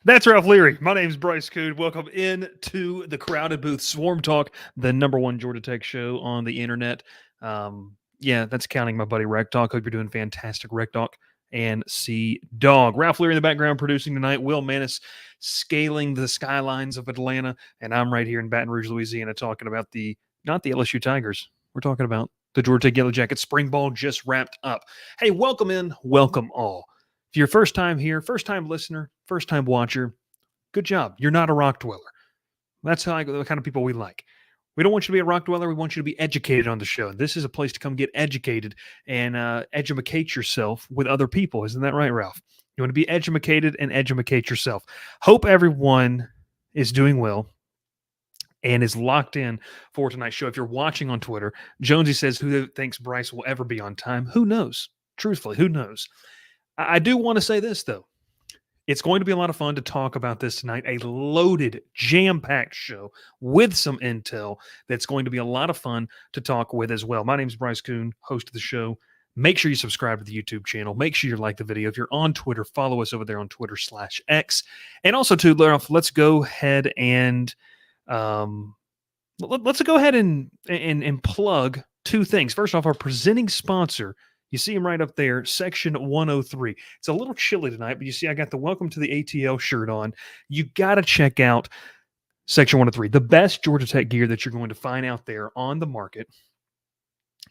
That's Ralph Leary. My name's Bryce Koon. Welcome into the Crowded Booth Swarm Talk, the number one Georgia Tech show on the internet. Yeah, that's counting my buddy Rec Talk. Hope you're doing fantastic, Rec Talk and C Dog. Ralph Leary in the background producing tonight. Will Manis scaling the skylines of Atlanta, and I'm right here in Baton Rouge, Louisiana, talking about not the LSU Tigers. We're talking about the Georgia Tech Yellow Jackets. Spring ball just wrapped up. Hey, welcome in, welcome all. If you're first time here, first time listener, first time watcher, good job. You're not a rock dweller. That's the kind of people we like. We don't want you to be a rock dweller. We want you to be educated on the show. This is a place to come get educated and educate yourself with other people. Isn't that right, Ralph? You want to be educated and educate yourself. Hope everyone is doing well and is locked in for tonight's show. If you're watching on Twitter, Jonesy says, who thinks Bryce will ever be on time? Who knows? Truthfully, who knows? I do want to say this, though. It's going to be a lot of fun to talk about this tonight. A loaded, jam-packed show with some intel that's going to be a lot of fun to talk with as well. My name is Bryce Koon, host of the show. Make sure you subscribe to the YouTube channel. Make sure you like the video. If you're on Twitter, follow us over there on Twitter/X. And also, too, let's go ahead and plug two things. First off, our presenting sponsor. You see him right up there, section 103. It's a little chilly tonight, but you see I got the Welcome to the ATL shirt on. You got to check out section 103, the best Georgia Tech gear that you're going to find out there on the market.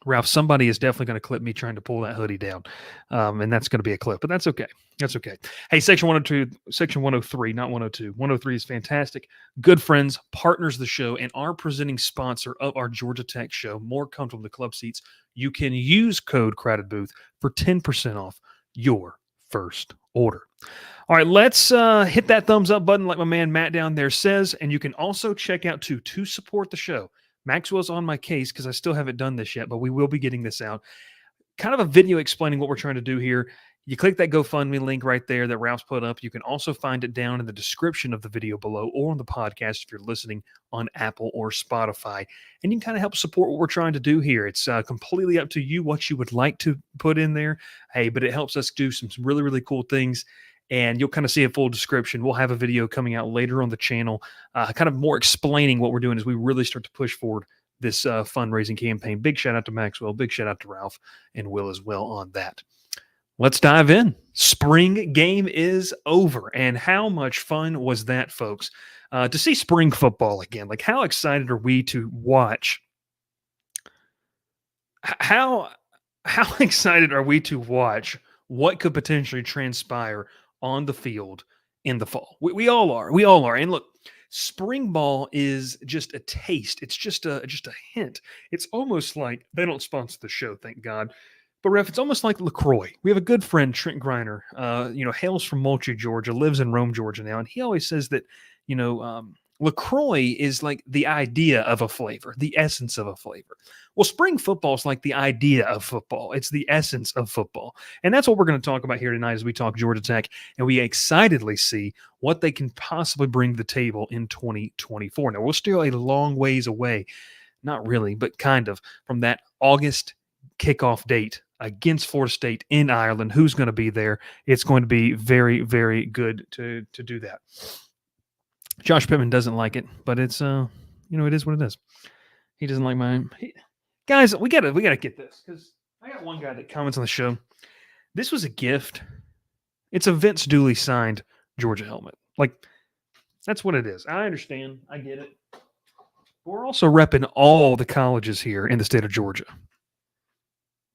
Ralph, somebody is definitely going to clip me trying to pull that hoodie down, and that's going to be a clip, but that's okay. That's okay. Hey, section 102, section 103, not 102. 103 is fantastic. Good friends, partners of the show, and our presenting sponsor of our Georgia Tech show, more comfortable in the club seats. You can use code Crowded Booth for 10% off your first order. All right, let's hit that thumbs up button like my man Matt down there says, and you can also check out to support the show. Maxwell's on my case because I still haven't done this yet, but we will be getting this out. Kind of a video explaining what we're trying to do here. You click that GoFundMe link right there that Ralph's put up. You can also find it down in the description of the video below or on the podcast if you're listening on Apple or Spotify. And you can kind of help support what we're trying to do here. It's completely up to you what you would like to put in there. Hey, but it helps us do some really, really cool things. And you'll kind of see a full description. We'll have a video coming out later on the channel, kind of more explaining what we're doing as we really start to push forward this fundraising campaign. Big shout out to Maxwell. Big shout out to Ralph and Will as well on that. Let's dive in. Spring game is over. And how much fun was that, folks? To see spring football again. Like, how excited are we to watch? How excited are we to watch what could potentially transpire on the field in the fall? We all are. We all are. And look, spring ball is just a taste. It's just a hint. It's almost like they don't sponsor the show, thank God. But Ref, it's almost like LaCroix. We have a good friend, Trent Griner, hails from Moultrie, Georgia, lives in Rome, Georgia now, and he always says that, LaCroix is like the idea of a flavor, the essence of a flavor. Well, spring football is like the idea of football. It's the essence of football. And that's what we're going to talk about here tonight as we talk Georgia Tech, and we excitedly see what they can possibly bring to the table in 2024. Now, we're still a long ways away, not really, but kind of, from that August kickoff date against Florida State in Ireland. Who's going to be there? It's going to be very, very good to do that. Josh Pittman doesn't like it, but it's it is what it is. He doesn't like mine. Guys, we gotta get this because I got one guy that comments on the show. This was a gift. It's a Vince Dooley signed Georgia helmet. Like, that's what it is. I understand. I get it. But we're also repping all the colleges here in the state of Georgia.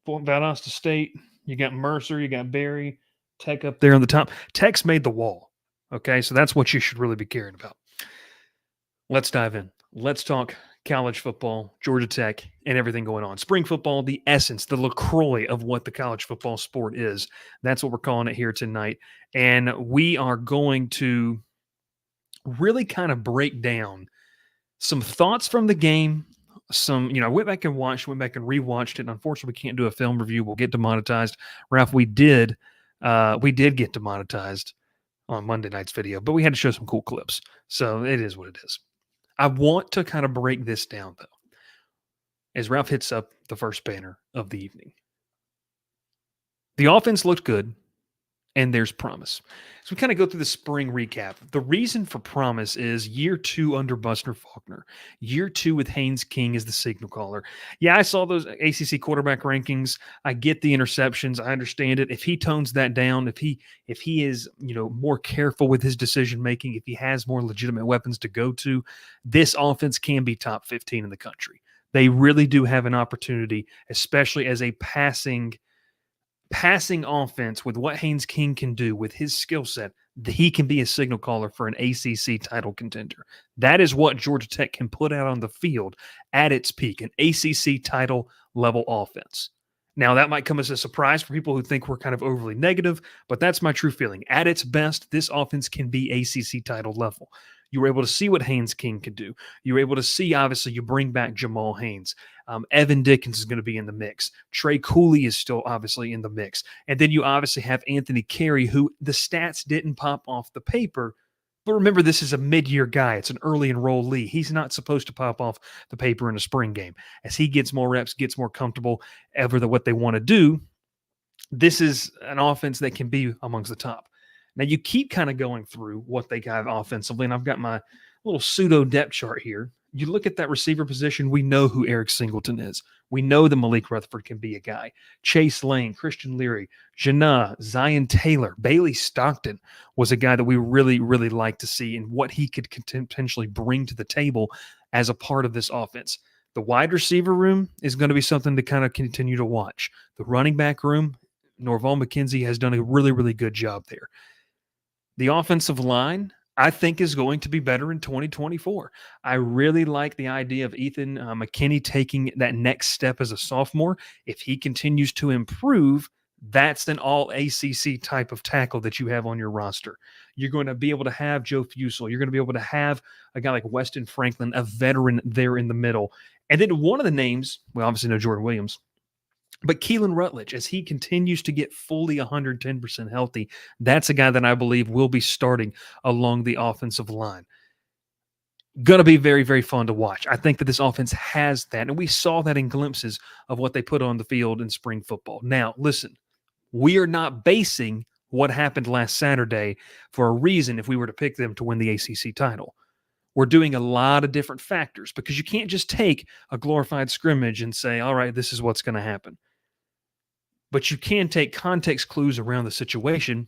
Valdosta State, you got Mercer, you got Berry, Tech up there on the top. Tech's made the wall. Okay, so that's what you should really be caring about. Let's dive in. Let's talk college football, Georgia Tech, and everything going on. Spring football, the essence, the LaCroix of what the college football sport is. That's what we're calling it here tonight. And we are going to really kind of break down some thoughts from the game. I went back and rewatched it. And unfortunately, we can't do a film review. We'll get demonetized. Ralph, we did get demonetized on Monday night's video, but we had to show some cool clips. So it is what it is. I want to kind of break this down, though, as Ralph hits up the first banner of the evening. The offense looked good, and there's promise. So we kind of go through the spring recap. The reason for promise is year 2 under Buster Faulkner, year 2 with Haynes King as the signal caller. Yeah, I saw those ACC quarterback rankings. I get the interceptions. I understand it. If he tones that down, if he is more careful with his decision making, if he has more legitimate weapons to go to, this offense can be top 15 in the country. They really do have an opportunity, especially as a passing offense with what Haynes King can do with his skill set. He can be a signal caller for an ACC title contender. That is what Georgia Tech can put out on the field at its peak, an ACC title level offense. Now, that might come as a surprise for people who think we're kind of overly negative, but that's my true feeling. At its best, this offense can be ACC title level. You were able to see what Haynes King could do. You were able to see, obviously, you bring back Jamal Haynes. Evan Dickens is going to be in the mix. Trey Cooley is still obviously in the mix. And then you obviously have Anthony Carey, who the stats didn't pop off the paper. But remember, this is a mid-year guy. It's an early enrollee. He's not supposed to pop off the paper in a spring game. As he gets more reps, gets more comfortable, what they want to do, this is an offense that can be amongst the top. Now, you keep kind of going through what they have offensively, and I've got my little pseudo depth chart here. You look at that receiver position, we know who Eric Singleton is. We know that Malik Rutherford can be a guy. Chase Lane, Christian Leary, Jana, Zion Taylor, Bailey Stockton was a guy that we really, really like to see and what he could potentially bring to the table as a part of this offense. The wide receiver room is going to be something to kind of continue to watch. The running back room, Norval McKenzie has done a really, really good job there. The offensive line, I think, is going to be better in 2024. I really like the idea of Ethan McKinney taking that next step as a sophomore. If he continues to improve, that's an all ACC type of tackle that you have on your roster. You're going to be able to have Joe Fusel. You're going to be able to have a guy like Weston Franklin, a veteran there in the middle. And then one of the names, we obviously know Jordan Williams, but Keelan Rutledge, as he continues to get fully 110% healthy, that's a guy that I believe will be starting along the offensive line. Going to be very, very fun to watch. I think that this offense has that, and we saw that in glimpses of what they put on the field in spring football. Now, listen, we are not basing what happened last Saturday for a reason if we were to pick them to win the ACC title. We're doing a lot of different factors because you can't just take a glorified scrimmage and say, all right, this is what's going to happen. But you can take context clues around the situation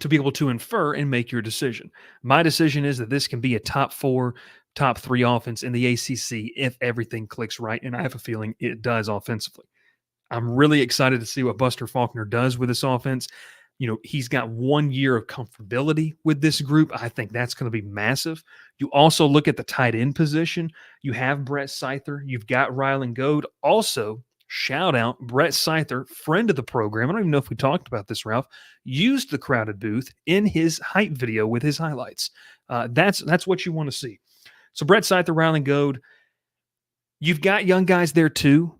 to be able to infer and make your decision. My decision is that this can be a top 4, top 3 offense in the ACC if everything clicks right, and I have a feeling it does offensively. I'm really excited to see what Buster Faulkner does with this offense. He's got 1 year of comfortability with this group. I think that's going to be massive. You also look at the tight end position. You have Brett Seither. You've got Rylan Goad. Also, shout out Brett Seither, friend of the program. I don't even know if we talked about this, Ralph, used the crowded booth in his hype video with his highlights. That's what you want to see. So Brett Seither, Rylan Goad, you've got young guys there too.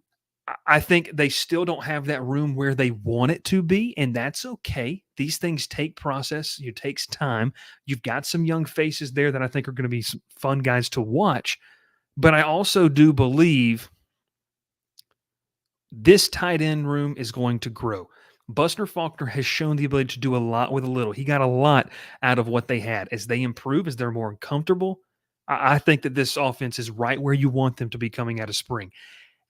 I think they still don't have that room where they want it to be, and that's okay. These things take process. It takes time. You've got some young faces there that I think are going to be some fun guys to watch. But I also do believe this tight end room is going to grow. Buster Faulkner has shown the ability to do a lot with a little. He got a lot out of what they had. As they improve, as they're more comfortable, I think that this offense is right where you want them to be coming out of spring.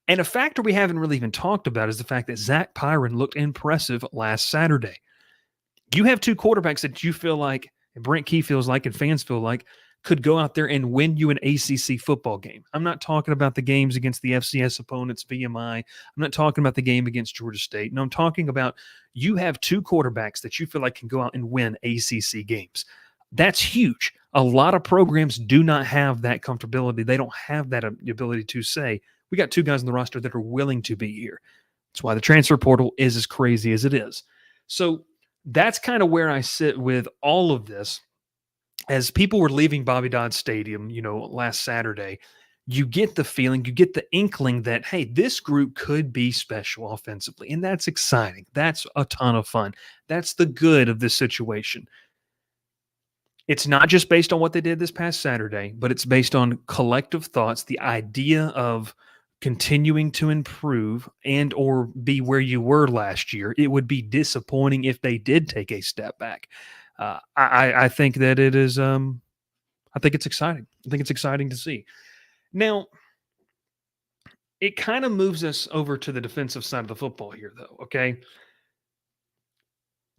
And a factor we haven't really even talked about is the fact that Zach Pyron looked impressive last Saturday. You have 2 quarterbacks that you feel like, and Brent Key feels like, and fans feel like, could go out there and win you an ACC football game. I'm not talking about the games against the FCS opponents, VMI. I'm not talking about the game against Georgia State. No, I'm talking about you have 2 quarterbacks that you feel like can go out and win ACC games. That's huge. A lot of programs do not have that comfortability. They don't have that ability to say, we got 2 guys on the roster that are willing to be here. That's why the transfer portal is as crazy as it is. So that's kind of where I sit with all of this. As people were leaving Bobby Dodd Stadium, last Saturday, you get the feeling, you get the inkling that, hey, this group could be special offensively. And that's exciting. That's a ton of fun. That's the good of this situation. It's not just based on what they did this past Saturday, but it's based on collective thoughts, the idea of continuing to improve and or be where you were last year. It would be disappointing if they did take a step back. I think that it is. I think it's exciting. I think it's exciting to see. Now, it kind of moves us over to the defensive side of the football here, though. Okay,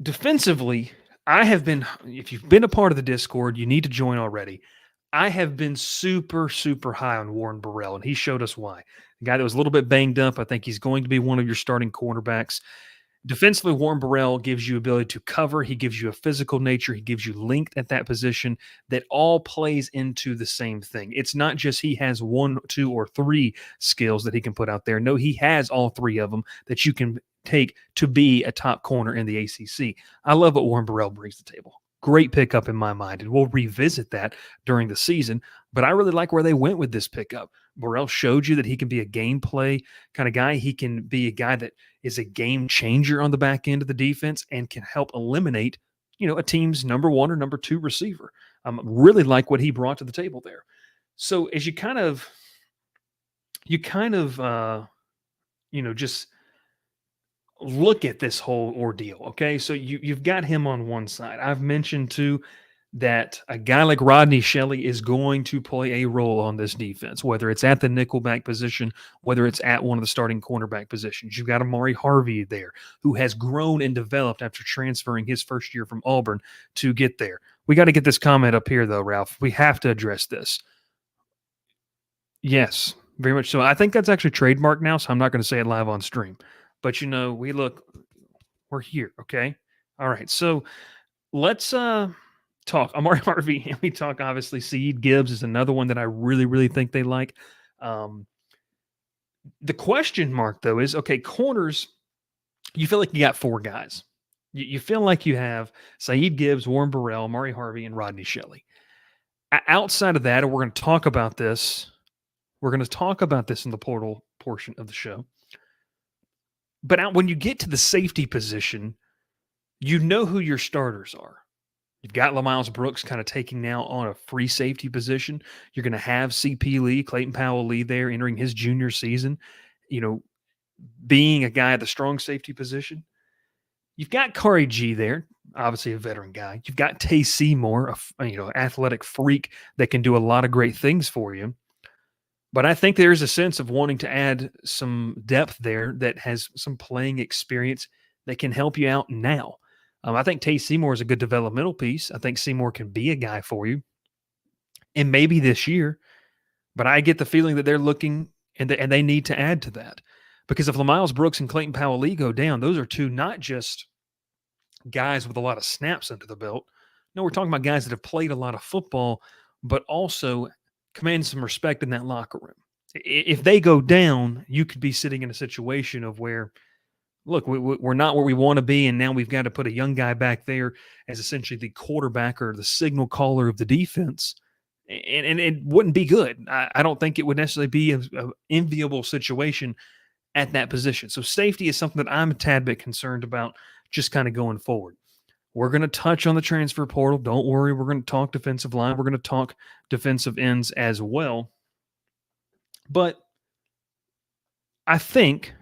defensively, I have been. If you've been a part of the Discord, you need to join already. I have been super, super high on Warren Burrell, and he showed us why. The guy that was a little bit banged up, I think he's going to be one of your starting cornerbacks. Defensively, Warren Burrell gives you ability to cover. He gives you a physical nature. He gives you length at that position that all plays into the same thing. It's not just he has one, two, or three skills that he can put out there. No, he has all three of them that you can take to be a top corner in the ACC. I love what Warren Burrell brings to the table. Great pickup in my mind, and we'll revisit that during the season. But I really like where they went with this pickup. Burrell showed you that he can be a gameplay kind of guy. He can be a guy that is a game changer on the back end of the defense and can help eliminate, a team's number one or number two receiver. Really like what he brought to the table there. So as you kind of, just look at this whole ordeal. Okay. So you've got him on one side. I've mentioned too that a guy like Rodney Shelley is going to play a role on this defense, whether it's at the nickelback position, whether it's at one of the starting cornerback positions. You've got Amari Harvey there, who has grown and developed after transferring his first year from Auburn to get there. We got to get this comment up here, though, Ralph. We have to address this. Yes, very much so. I think that's actually trademarked now, so I'm not going to say it live on stream. But, we're here, okay? All right, so let's talk Amari Harvey, and we talk obviously Saeed Gibbs is another one that I really, really think they like. The question mark though is okay, corners. You feel like you got four guys. You feel like you have Saeed Gibbs, Warren Burrell, Amari Harvey, and Rodney Shelley. Outside of that, and we're going to talk about this. We're going to talk about this in the portal portion of the show. But when you get to the safety position, you know who your starters are. You've got LaMiles Brooks kind of taking now on a free safety position. You're going to have CP Lee, Clayton Powell Lee there entering his junior season, being a guy at the strong safety position. You've got Corey G there, obviously a veteran guy. You've got Tay Seymour, athletic freak that can do a lot of great things for you. But I think there's a sense of wanting to add some depth there that has some playing experience that can help you out now. I think Tay Seymour is a good developmental piece. I think Seymour can be a guy for you, and maybe this year. But I get the feeling that they're looking and they need to add to that, because if LaMiles Brooks and Clayton Powell Lee go down, those are two not just guys with a lot of snaps under the belt. No, we're talking about guys that have played a lot of football, but also command some respect in that locker room. If they go down, you could be sitting in a situation of where, look, we're not where we want to be, and now we've got to put a young guy back there as essentially the quarterback or the signal caller of the defense, and it wouldn't be good. I don't think it would necessarily be an enviable situation at that position. So safety is something that I'm a tad bit concerned about just kind of going forward. We're going to touch on the transfer portal. Don't worry. We're going to talk defensive line. We're going to talk defensive ends as well. But I think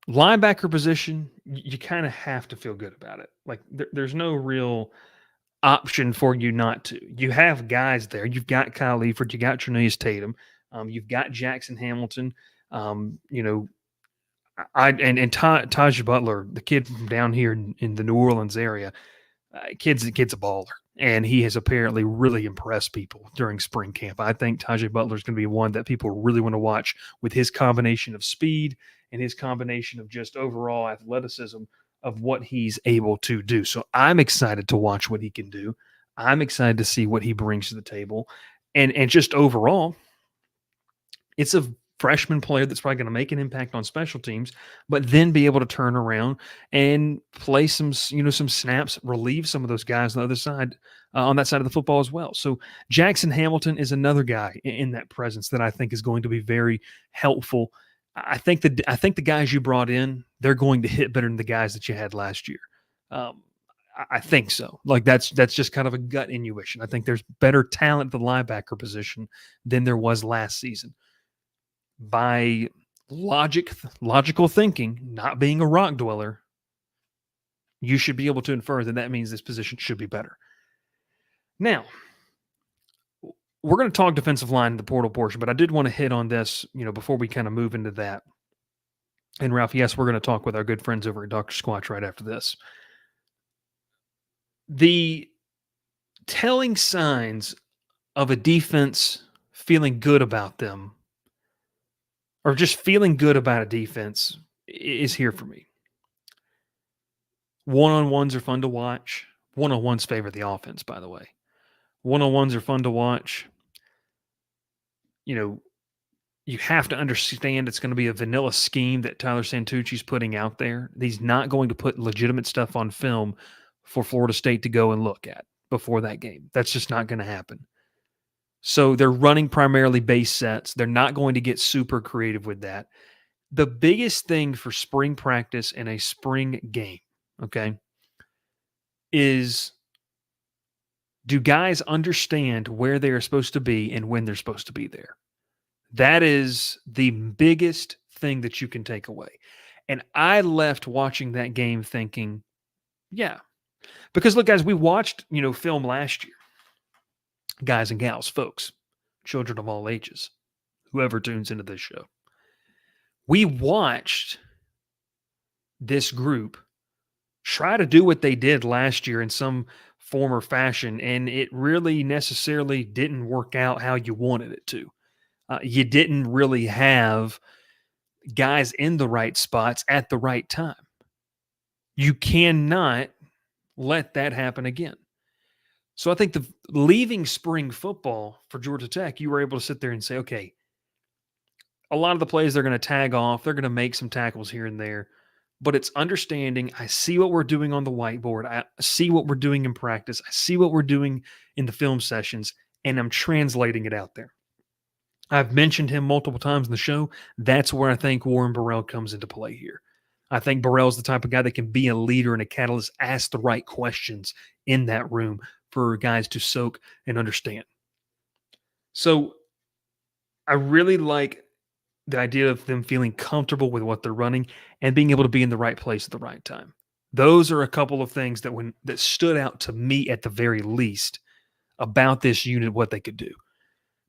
linebacker position, you kind of have to feel good about it. Like there's no real option for you not to. You have guys there. You've got Kyle Leaford. You got Trinius Tatum. You've got Jackson Hamilton. Taj Butler, the kid from down here in the New Orleans area. Kid's a baller, and he has apparently really impressed people during spring camp. I think Tajay Butler is going to be one that people really want to watch with his combination of speed and his combination of just overall athleticism of what he's able to do. So I'm excited to watch what he can do. I'm excited to see what he brings to the table. And just overall, it's a freshman player that's probably going to make an impact on special teams, but then be able to turn around and play some snaps, relieve some of those guys on the other side, on that side of the football as well. So Jackson Hamilton is another guy in that presence that I think is going to be very helpful. I think the guys you brought in, they're going to hit better than the guys that you had last year. I think so. Like that's just kind of a gut intuition. I think there's better talent at the linebacker position than there was last season. by logical thinking, not being a rock dweller, you should be able to infer that that means this position should be better. Now, we're going to talk defensive line in the portal portion, but I did want to hit on this, before we kind of move into that. And Ralph, yes, we're going to talk with our good friends over at Dr. Squatch right after this. The telling signs of a defense feeling good about them, or just feeling good about a defense, is here for me. One-on-ones are fun to watch. One-on-ones favor the offense, by the way. One-on-ones are fun to watch. You have to understand it's going to be a vanilla scheme that Tyler Santucci's putting out there. He's not going to put legitimate stuff on film for Florida State to go and look at before that game. That's just not going to happen. So they're running primarily base sets. They're not going to get super creative with that. The biggest thing for spring practice and a spring game, okay, is, do guys understand where they are supposed to be and when they're supposed to be there? That is the biggest thing that you can take away. And I left watching that game thinking, yeah. Because look, guys, we watched, film last year. Guys and gals, folks, children of all ages, whoever tunes into this show. We watched this group try to do what they did last year in some form or fashion, and it really necessarily didn't work out how you wanted it to. You didn't really have guys in the right spots at the right time. You cannot let that happen again. So I think leaving spring football for Georgia Tech, you were able to sit there and say, okay, a lot of the plays they're going to tag off. They're going to make some tackles here and there. But it's understanding, I see what we're doing on the whiteboard. I see what we're doing in practice. I see what we're doing in the film sessions, and I'm translating it out there. I've mentioned him multiple times in the show. That's where I think Warren Burrell comes into play here. I think Burrell's the type of guy that can be a leader and a catalyst, ask the right questions in that room for guys to soak and understand. So I really like the idea of them feeling comfortable with what they're running and being able to be in the right place at the right time. Those are a couple of things that stood out to me at the very least about this unit, what they could do.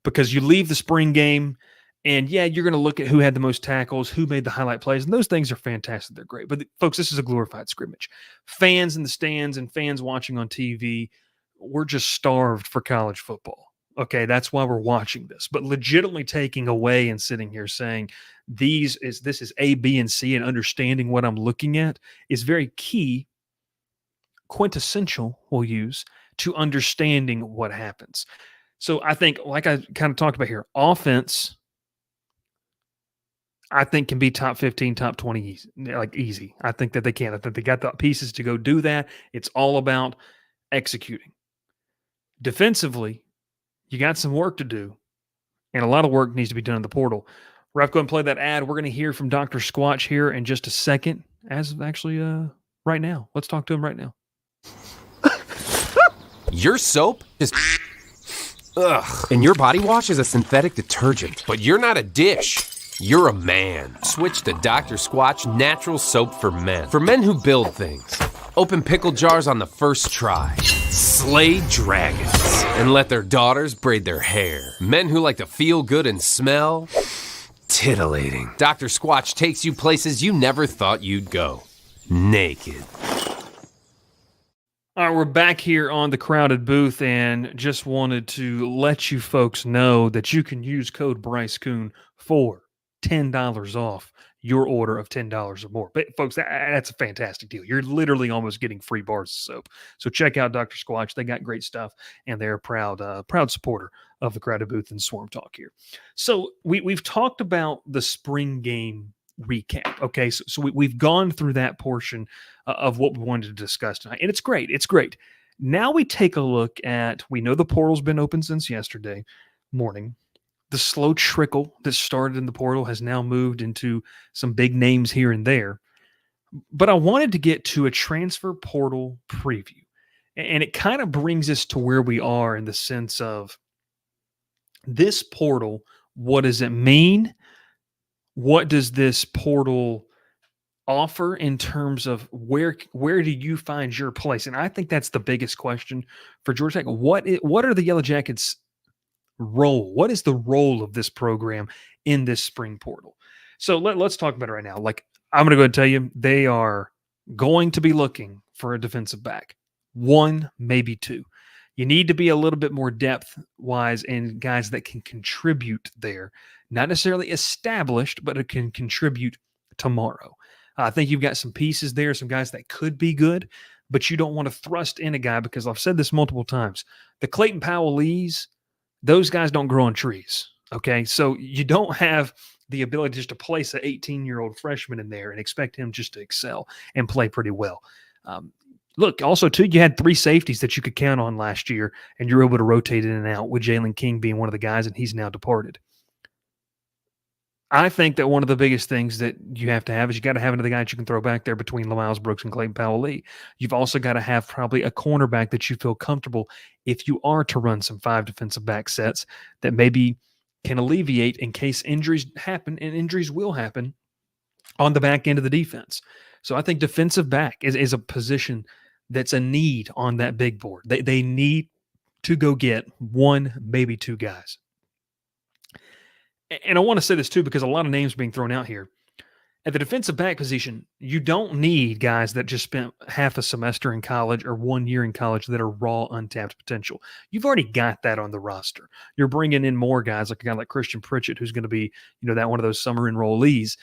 Because you leave the spring game and, yeah, you're going to look at who had the most tackles, who made the highlight plays, and those things are fantastic. They're great. But, folks, this is a glorified scrimmage. Fans in the stands and fans watching on TV, we're just starved for college football. Okay, that's why we're watching this. But legitimately taking away and sitting here saying this is A, B, and C, and understanding what I'm looking at is very key, quintessential, we'll use, to understanding what happens. So I think, like I kind of talked about here, offense, I think, can be top 15, top 20 easy. I think that they can. I think they got the pieces to go do that. It's all about executing. Defensively, you got some work to do, and a lot of work needs to be done in the portal. Ralph, go ahead and play that ad. We're going to hear from Dr. Squatch here in just a second, as of actually right now. Let's talk to him right now. Your soap is ugh, and your body wash is a synthetic detergent. But you're not a dish. You're a man. Switch to Dr. Squatch Natural Soap for Men. For men who build things. Open pickle jars on the first try. Slay dragons. And let their daughters braid their hair. Men who like to feel good and smell titillating. Dr. Squatch takes you places you never thought you'd go. Naked. All right, we're back here on the crowded booth and just wanted to let you folks know that you can use code Bryce Koon for $10 off your order of $10 or more. But folks, that's a fantastic deal. You're literally almost getting free bars of soap. So check out Dr. Squatch. They got great stuff, and they're a proud supporter of the crowded booth and Swarm Talk here. So we've talked about the spring game recap. Okay, so we've gone through that portion of what we wanted to discuss tonight, and it's great. It's great. Now we take a look at, we know the portal's been open since yesterday morning. The slow trickle that started in the portal has now moved into some big names here and there. But I wanted to get to a transfer portal preview. And it kind of brings us to where we are in the sense of this portal. What does it mean? what does this portal offer in terms of where do you find your place? And I think that's the biggest question for Georgia Tech. What are the Yellow Jackets' role? What is the role of this program in this spring portal? So let's talk about it right now. Like, I'm going to go ahead and tell you, they are going to be looking for a defensive back, one, maybe two. You need to be a little bit more depth wise and guys that can contribute there, not necessarily established, but it can contribute tomorrow. I think you've got some pieces there, some guys that could be good, but you don't want to thrust in a guy because I've said this multiple times. The Clayton Powell Lees, those guys don't grow on trees. Okay. So you don't have the ability just to place an 18-year-old freshman in there and expect him just to excel and play pretty well. Look, also, too, you had three safeties that you could count on last year, and you were able to rotate in and out with Jalen King being one of the guys, and he's now departed. I think that one of the biggest things that you have to have is you got to have another guy that you can throw back there between Miles Brooks and Clayton Powell-Lee. You've also got to have probably a cornerback that you feel comfortable if you are to run some 5 defensive back sets that maybe can alleviate in case injuries happen, and injuries will happen on the back end of the defense. So I think defensive back is a position that's a need on that big board. They need to go get one, maybe two guys. And I want to say this too, because a lot of names being thrown out here. At the defensive back position, you don't need guys that just spent half a semester in college or 1 year in college that are raw, untapped potential. You've already got that on the roster. You're bringing in more guys, like a guy like Christian Pritchett, who's going to be, that one of those summer enrollees.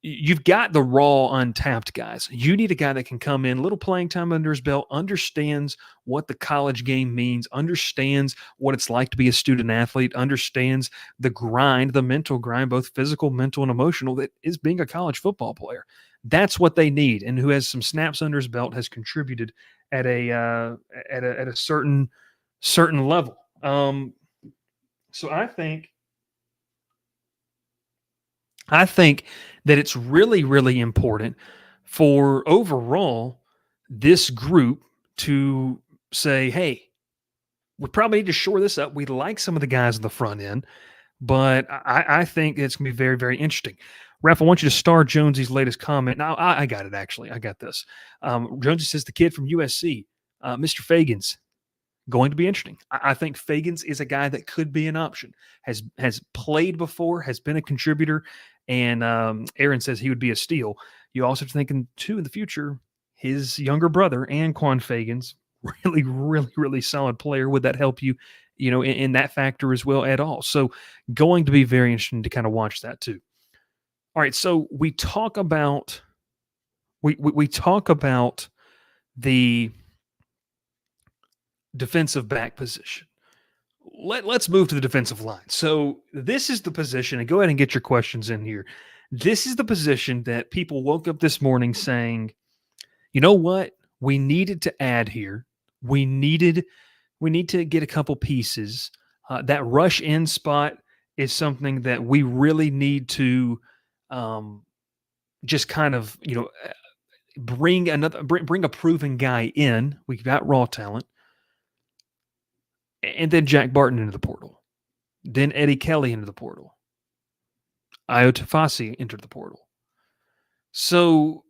You've got the raw, untapped guys. You need a guy that can come in, little playing time under his belt, understands what the college game means, understands what it's like to be a student athlete, understands the grind, the mental grind, both physical, mental, and emotional, that is being a college football player. That's what they need, and who has some snaps under his belt, has contributed at a certain level. So I think that it's really, really important for overall this group to say, hey, we probably need to shore this up. We like some of the guys on the front end, but I think it's going to be very, very interesting. Ralph, I want you to star Jonesy's latest comment. Now, I got it, actually. I got this. Jonesy says the kid from USC, Mr. Fagans, going to be interesting. I think Fagans is a guy that could be an option. Has played before, has been a contributor, and Aaron says he would be a steal. You also have to think, too, in the future, his younger brother, Anquan Fagans, really, really, really solid player. Would that help you, in that factor as well at all? So going to be very interesting to kind of watch that too. All right, so we talk about the defensive back position. Let's move to the defensive line. So this is the position, and go ahead and get your questions in here. This is the position that people woke up this morning saying, you know what? We needed to add here. We need to get a couple pieces. That rush in spot is something that we really need to just kind of, bring a proven guy in. We've got raw talent. And then Jack Barton into the portal. Then Eddie Kelly into the portal. Io Tafasi entered the portal. So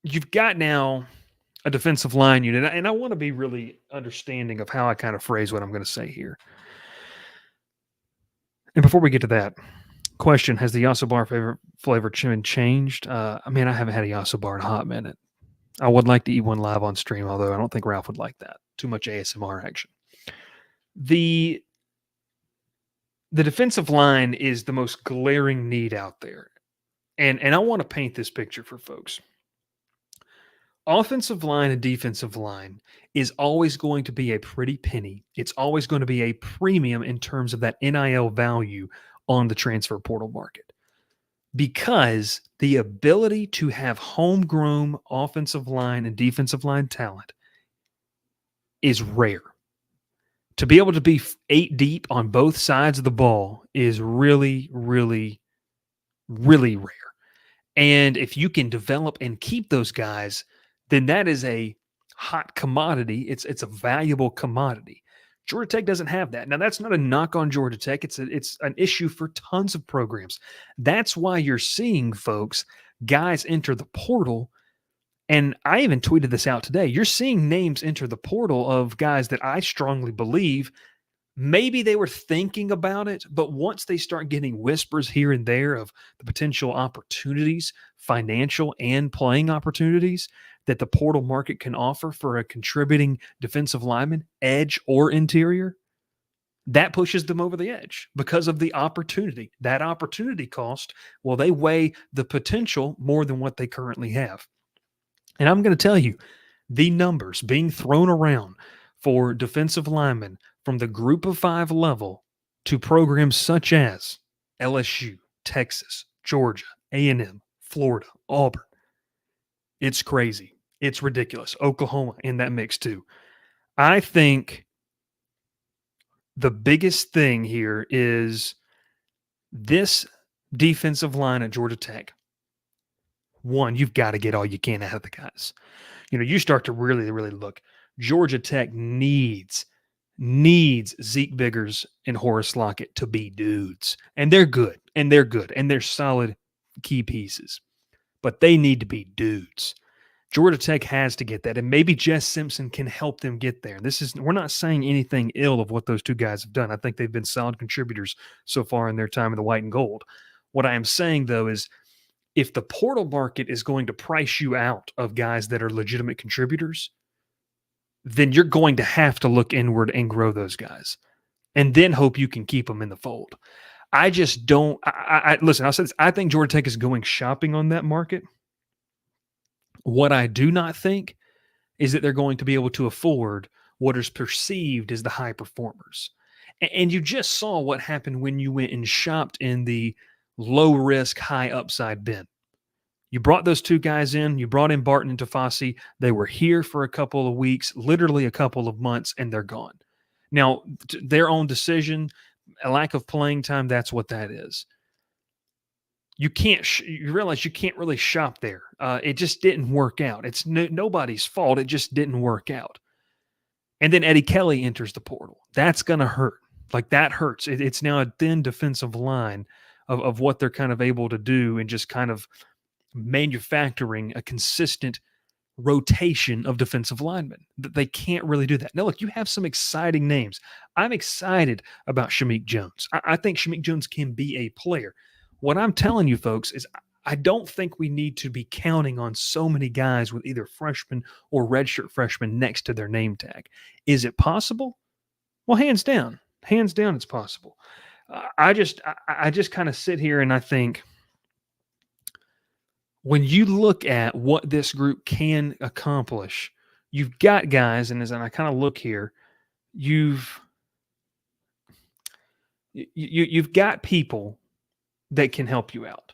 you've got now a defensive line unit, and I want to be really understanding of how I kind of phrase what I'm going to say here. And before we get to that, question, has the Yasso Bar flavor changed? I haven't had a Yasso Bar in a hot minute. I would like to eat one live on stream, although I don't think Ralph would like that. Too much ASMR action. The defensive line is the most glaring need out there. And I want to paint this picture for folks. Offensive line and defensive line is always going to be a pretty penny. It's always going to be a premium in terms of that NIL value on the transfer portal market. Because the ability to have homegrown offensive line and defensive line talent is rare. To be able to be 8 deep on both sides of the ball is really, really, really rare. And if you can develop and keep those guys, then that is a hot commodity. It's a valuable commodity. Georgia Tech doesn't have that. Now, that's not a knock on Georgia Tech. It's an issue for tons of programs. That's why you're seeing, folks, guys enter the portal. And I even tweeted this out today. You're seeing names enter the portal of guys that I strongly believe maybe they were thinking about it, but once they start getting whispers here and there of the potential opportunities, financial and playing opportunities that the portal market can offer for a contributing defensive lineman, edge or interior, that pushes them over the edge because of the opportunity. That opportunity cost, well, they weigh the potential more than what they currently have. And I'm going to tell you, the numbers being thrown around for defensive linemen from the group of 5 level to programs such as LSU, Texas, Georgia, A&M, Florida, Auburn. It's crazy. It's ridiculous. Oklahoma in that mix too. I think the biggest thing here is this defensive line at Georgia Tech. One, you've got to get all you can out of the guys. You start to really, really look. Georgia Tech needs Zeke Biggers and Horace Lockett to be dudes. And they're good. And they're solid key pieces. But they need to be dudes. Georgia Tech has to get that. And maybe Jess Simpson can help them get there. We're not saying anything ill of what those two guys have done. I think they've been solid contributors so far in their time in the white and gold. What I am saying, though, is if the portal market is going to price you out of guys that are legitimate contributors, then you're going to have to look inward and grow those guys and then hope you can keep them in the fold. I just don't listen, I'll say this. I think Georgia Tech is going shopping on that market. What I do not think is that they're going to be able to afford what is perceived as the high performers. And you just saw what happened when you went and shopped in the low risk, high upside bin. You brought those two guys in. You brought in Barton and Tafasi. They were here for a couple of weeks, literally a couple of months, and they're gone. Now, their own decision, a lack of playing time, that's what that is. You realize you can't really shop there. It just didn't work out. It's nobody's fault. It just didn't work out. And then Eddie Kelly enters the portal. That's going to hurt. Like, that hurts. It's now a thin defensive line of what they're kind of able to do and just kind of manufacturing a consistent rotation of defensive linemen. They can't really do that. Now, look, you have some exciting names. I'm excited about Shameik Jones. I think Shameik Jones can be a player. What I'm telling you, folks, is I don't think we need to be counting on so many guys with either freshman or redshirt freshman next to their name tag. Is it possible? Well, hands down, it's possible. I just kind of sit here and I think, when you look at what this group can accomplish, you've got guys, and as I kind of look here, you've got people that can help you out.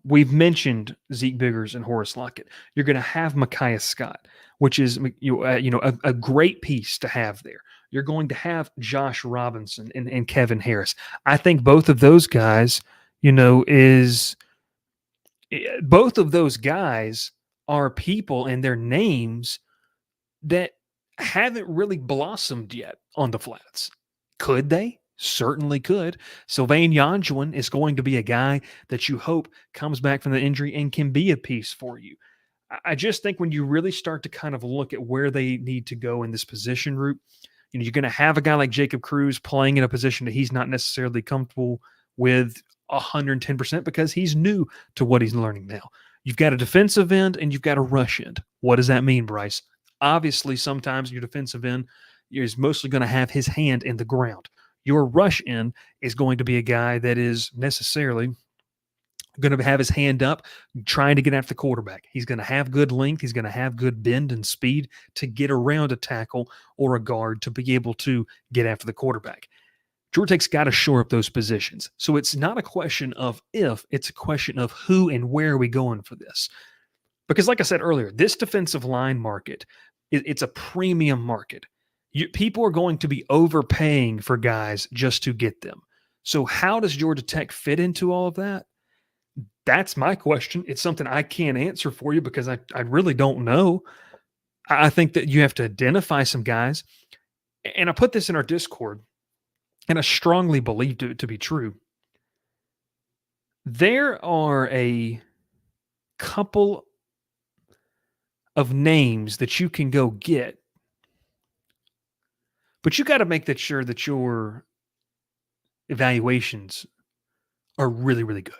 We've mentioned Zeke Biggers and Horace Lockett. You're going to have Micaiah Scott, which is a great piece to have there. You're going to have Josh Robinson and Kevin Harris. I think both of those guys, both of those guys are people and their names that haven't really blossomed yet on the flats. Could they? Certainly could. Sylvain Yanjuan is going to be a guy that you hope comes back from the injury and can be a piece for you. I just think when you really start to kind of look at where they need to go in this position group, you're going to have a guy like Jacob Cruz playing in a position that he's not necessarily comfortable with 110% because he's new to what he's learning now. You've got a defensive end and you've got a rush end. What does that mean, Bryce? Obviously, sometimes your defensive end is mostly going to have his hand in the ground. Your rush end is going to be a guy that is necessarily going to have his hand up trying to get after the quarterback. He's going to have good length. He's going to have good bend and speed to get around a tackle or a guard to be able to get after the quarterback. Georgia Tech's got to shore up those positions. So it's not a question of if, it's a question of who and where are we going for this. Because like I said earlier, this defensive line market, it's a premium market. People are going to be overpaying for guys just to get them. So how does Georgia Tech fit into all of that? That's my question. It's something I can't answer for you because I really don't know. I think that you have to identify some guys. And I put this in our Discord, and I strongly believe it to be true. There are a couple of names that you can go get, but you got to make that sure that your evaluations are really, really good.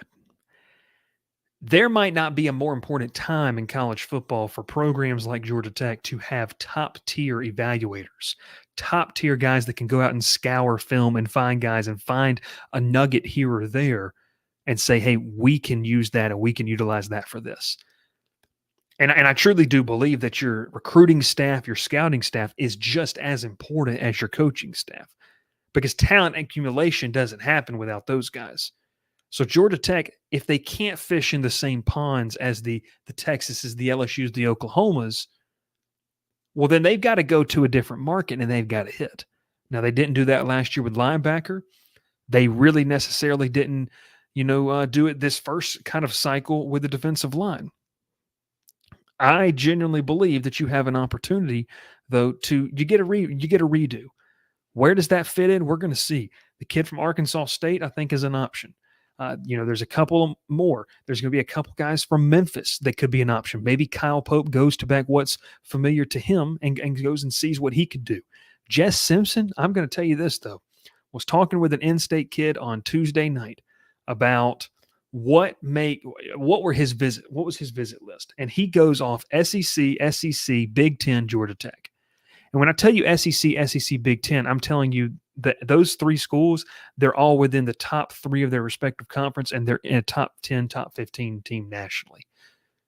There might not be a more important time in college football for programs like Georgia Tech to have top tier evaluators, top tier guys that can go out and scour film and find guys and find a nugget here or there and say, hey, we can use that and we can utilize that for this. And I truly do believe that your recruiting staff, your scouting staff is just as important as your coaching staff, because talent accumulation doesn't happen without those guys. So Georgia Tech, if they can't fish in the same ponds as the Texases, the LSUs, the Oklahomas, well, then they've got to go to a different market and they've got to hit. Now, they didn't do that last year with linebacker. They really necessarily didn't, do it this first kind of cycle with the defensive line. I genuinely believe that you have an opportunity, though, you get a redo. Where does that fit in? We're going to see. The kid from Arkansas State, I think, is an option. There's a couple more. There's going to be a couple guys from Memphis that could be an option. Maybe Kyle Pope goes to back what's familiar to him and goes and sees what he could do. Jess Simpson, I'm going to tell you this, though. Was talking with an in-state kid on Tuesday night about what was his visit list. And he goes off SEC, Big Ten, Georgia Tech. And when I tell you SEC, Big Ten, I'm telling you that those three schools, they're all within the top three of their respective conference, and they're in a top 10, top 15 team nationally.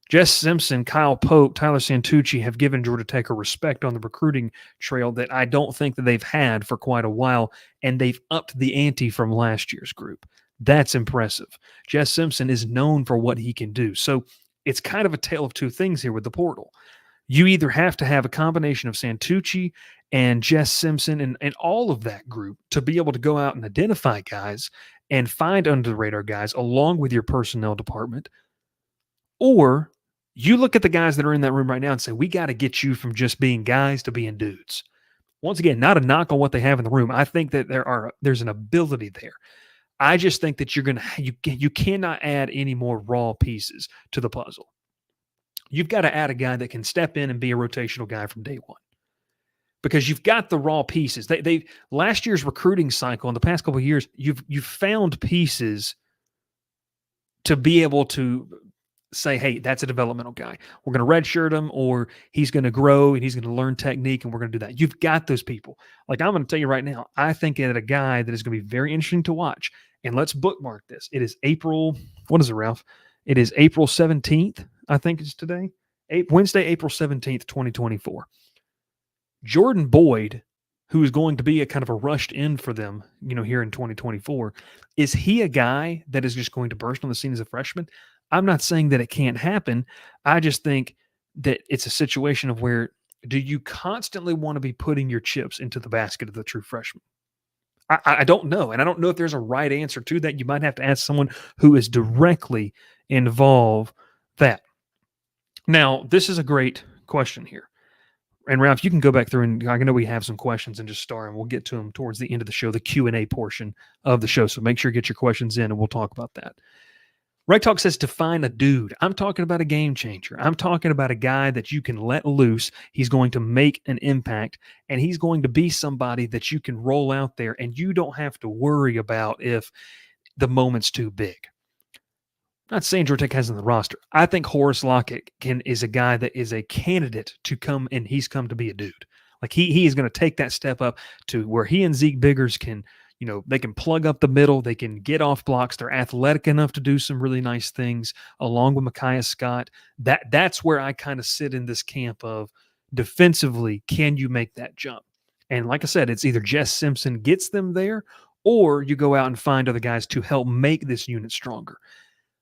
Jess Simpson, Kyle Pope, Tyler Santucci have given Georgia Tech a respect on the recruiting trail that I don't think that they've had for quite a while, and they've upped the ante from last year's group. That's impressive. Jess Simpson is known for what he can do. So it's kind of a tale of two things here with the portal. You either have to have a combination of Santucci and Jess Simpson and all of that group to be able to go out and identify guys and find under-the-radar guys along with your personnel department. Or you look at the guys that are in that room right now and say, we got to get you from just being guys to being dudes. Once again, not a knock on what they have in the room. I think that there's an ability there. I just think that you cannot add any more raw pieces to the puzzle. You've got to add a guy that can step in and be a rotational guy from day one, because you've got the raw pieces. They last year's recruiting cycle in the past couple of years, you've found pieces to be able to say, hey, that's a developmental guy. We're going to redshirt him, or he's going to grow and he's going to learn technique, and we're going to do that. You've got those people. Like, I'm going to tell you right now, I think that a guy that is going to be very interesting to watch, and let's bookmark this. It is April, what is it, Ralph? It is April 17th, I think it's today. Wednesday, April 17th, 2024. Jordan Boyd, who is going to be a kind of a rushed in for them, here in 2024, is he a guy that is just going to burst on the scene as a freshman? I'm not saying that it can't happen. I just think that it's a situation of where, do you constantly want to be putting your chips into the basket of the true freshman? I don't know. And I don't know if there's a right answer to that. You might have to ask someone who is directly involved that. Now, this is a great question here. And Ralph, you can go back through, and I know we have some questions and just star, and we'll get to them towards the end of the show, the Q&A portion of the show. So make sure you get your questions in, and we'll talk about that. Rec Talk says define a dude. I'm talking about a game changer. I'm talking about a guy that you can let loose. He's going to make an impact, and he's going to be somebody that you can roll out there, and you don't have to worry about if the moment's too big. I'm not saying Georgia Tech has in the roster. I think Horace Lockett is a guy that is a candidate to come, and he's come to be a dude. Like, he is going to take that step up to where he and Zeke Biggers can, they can plug up the middle. They can get off blocks. They're athletic enough to do some really nice things along with Micaiah Scott. That's where I kind of sit in this camp of defensively, can you make that jump? And like I said, it's either Jess Simpson gets them there, or you go out and find other guys to help make this unit stronger.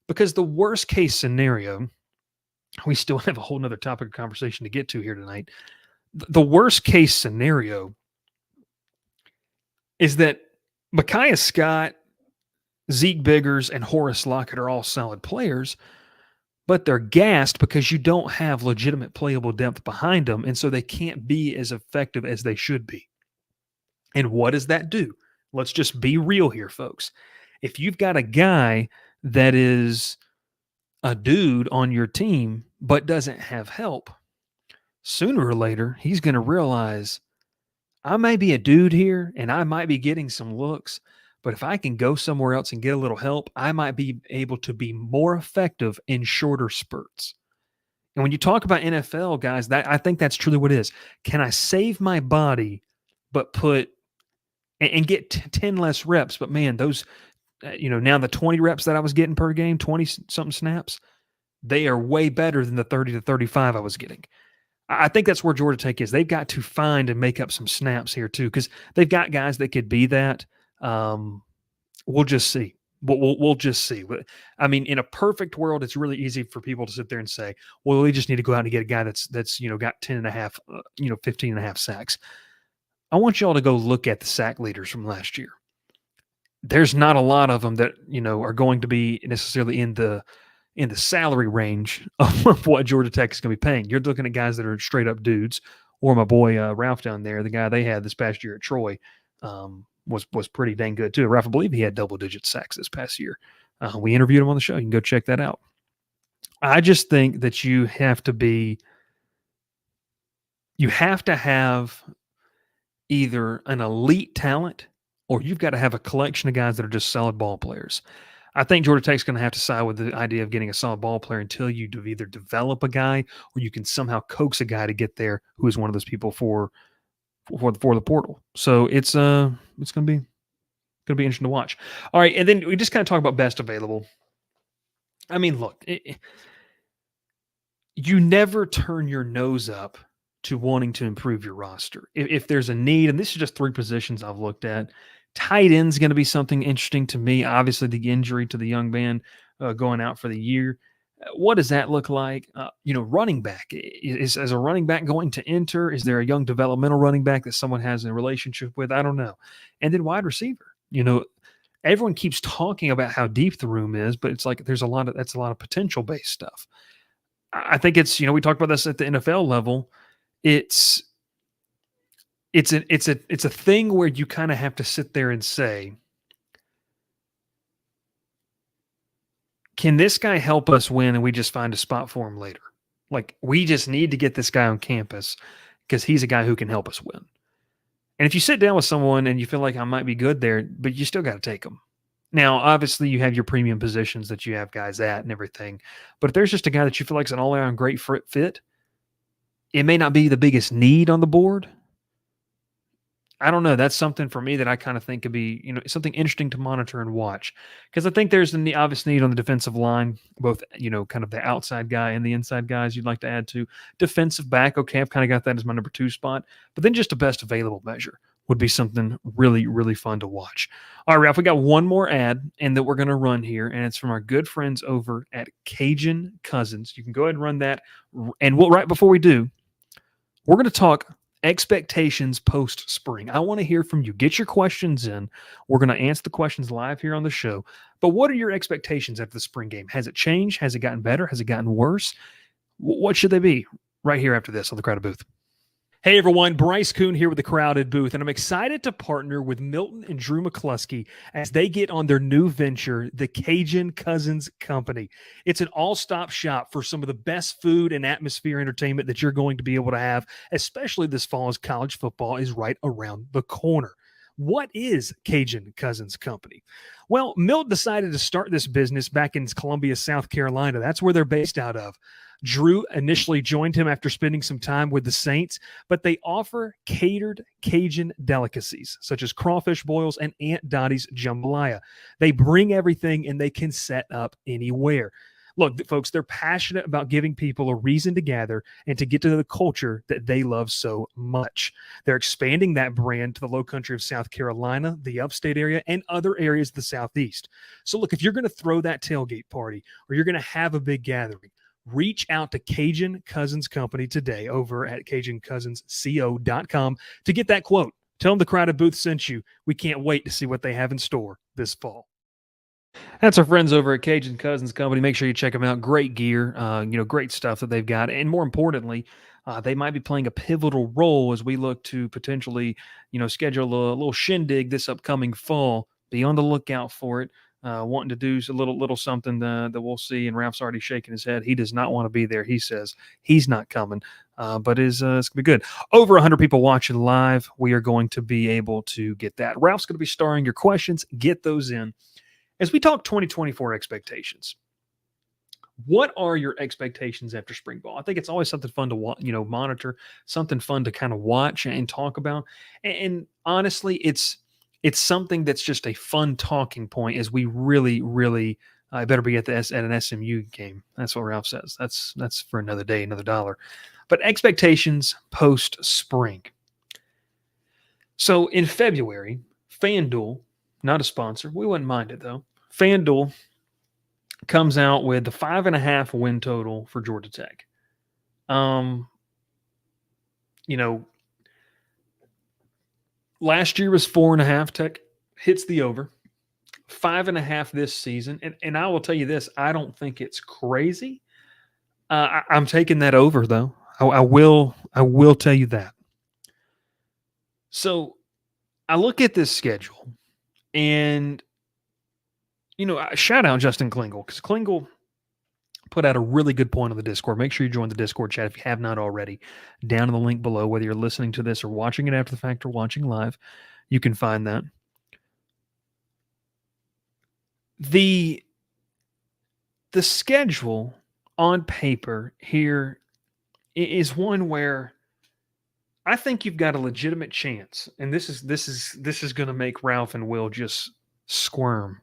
Because the worst case scenario, we still have a whole nother topic of conversation to get to here tonight. The worst case scenario is that Micaiah Scott, Zeke Biggers, and Horace Lockett are all solid players, but they're gassed because you don't have legitimate playable depth behind them, and so they can't be as effective as they should be. And what does that do? Let's just be real here, folks. If you've got a guy that is a dude on your team but doesn't have help, sooner or later, he's going to realize I may be a dude here and I might be getting some looks, but if I can go somewhere else and get a little help, I might be able to be more effective in shorter spurts. And when you talk about NFL guys, that I think that's truly what it is. Can I save my body, but put and get 10 less reps? But man, those, now the 20 reps that I was getting per game, 20 something snaps, they are way better than the 30 to 35 I was getting. I think that's where Georgia Tech is. They've got to find and make up some snaps here too, because they've got guys that could be that. We'll just see. We'll just see. I mean, in a perfect world, it's really easy for people to sit there and say, well, we just need to go out and get a guy that's got 10 and a half, 15 and a half sacks. I want y'all to go look at the sack leaders from last year. There's not a lot of them that, are going to be necessarily in the salary range of what Georgia Tech is going to be paying. You're looking at guys that are straight up dudes, or my boy Ralph down there, the guy they had this past year at Troy, was pretty dang good too. Ralph, I believe he had double-digit sacks this past year. We interviewed him on the show. You can go check that out. I just think that you have to have either an elite talent or you've got to have a collection of guys that are just solid ball players. I think Georgia Tech's going to have to side with the idea of getting a solid ball player until you either develop a guy or you can somehow coax a guy to get there who is one of those people for the portal. So it's going to be interesting to watch. All right, and then we just kind of talk about best available. I mean, look, you never turn your nose up to wanting to improve your roster. If there's a need, and this is just 3 positions I've looked at. Tight end's going to be something interesting to me. Obviously, the injury to the young man going out for the year. What does that look like? Running back. Is a running back going to enter? Is there a young developmental running back that someone has a relationship with? I don't know. And then wide receiver. Everyone keeps talking about how deep the room is, but it's like that's a lot of potential-based stuff. I think it's, we talked about this at the NFL level. It's a thing where you kind of have to sit there and say, can this guy help us win and we just find a spot for him later? Like, we just need to get this guy on campus because he's a guy who can help us win. And if you sit down with someone and you feel like I might be good there, but you still got to take them. Now, obviously, you have your premium positions that you have guys at and everything. But if there's just a guy that you feel like is an all-around great fit, it may not be the biggest need on the board. I don't know. That's something for me that I kind of think could be, something interesting to monitor and watch. Because I think there's the obvious need on the defensive line, both, kind of the outside guy and the inside guys you'd like to add to. Defensive back, okay, I've kind of got that as my number 2 spot. But then just a best available measure would be something really, really fun to watch. All right, Ralph, we got one more ad and that we're going to run here, and it's from our good friends over at Cajun Cousins. You can go ahead and run that. And right before we do, we're going to talk expectations post-spring. I want to hear from you. Get your questions in. We're going to answer the questions live here on the show. But what are your expectations after the spring game? Has it changed? Has it gotten better? Has it gotten worse? What should they be? Right here after this on the Crowded Booth. Hey everyone, Bryce Koon here with the Crowded Booth, and I'm excited to partner with Milton and Drew McCluskey as they get on their new venture, the Cajun Cousins Company. It's an all-stop shop for some of the best food and atmosphere entertainment that you're going to be able to have, especially this fall as college football is right around the corner. What is Cajun Cousins Company? Well, Milt decided to start this business back in Columbia, South Carolina. That's where they're based out of. Drew initially joined him after spending some time with the Saints, but they offer catered Cajun delicacies such as crawfish boils and Aunt Dottie's jambalaya. They bring everything and they can set up anywhere. Look, folks, they're passionate about giving people a reason to gather and to get to the culture that they love so much. They're expanding that brand to the low country of South Carolina, the upstate area, and other areas of the Southeast. So look, if you're going to throw that tailgate party or you're going to have a big gathering, reach out to Cajun Cousins Company today over at CajunCousinsCO.com to get that quote. Tell them the Crowded Booth sent you. We can't wait to see what they have in store this fall. That's our friends over at Cajun Cousins Company. Make sure you check them out. Great gear, great stuff that they've got. And more importantly, They might be playing a pivotal role as we look to potentially, schedule a little shindig this upcoming fall. Be on the lookout for it. Wanting to do a little something that we'll see. And Ralph's already shaking his head. He does not want to be there. He says he's not coming, but it's going to be good. Over 100 people watching live. We are going to be able to get that. Ralph's going to be starring your questions. Get those in. As we talk 2024 expectations, what are your expectations after spring ball? I think it's always something fun to monitor, something fun to kind of watch and talk about. And honestly, it's something that's just a fun talking point as we really, really I better be at an SMU game. That's what Ralph says. That's for another day, another dollar. But expectations post spring. So in February, FanDuel, not a sponsor, we wouldn't mind it though. FanDuel comes out with the 5.5 win total for Georgia Tech. Last year was 4.5. Tech hits the over. 5.5 this season. And I will tell you this, I don't think it's crazy. I'm taking that over though. I will tell you that. So I look at this schedule and shout out Justin Klingel, because Klingel put out a really good point on the Discord. Make sure you join the Discord chat if you have not already. Down in the link below, whether you're listening to this or watching it after the fact or watching live, you can find that. The schedule on paper here is one where I think you've got a legitimate chance, and this is going to make Ralph and Will just squirm.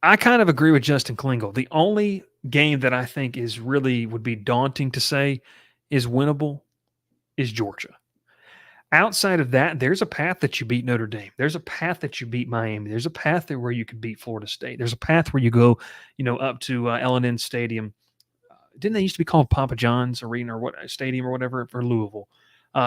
I kind of agree with Justin Klingel. The only game that I think would be daunting to say is winnable is Georgia. Outside of that, there's a path that you beat Notre Dame. There's a path that you beat Miami. There's a path there where you could beat Florida State. There's a path where you go, up to L&N Stadium. Didn't they used to be called Papa John's Arena or what stadium or whatever for Louisville?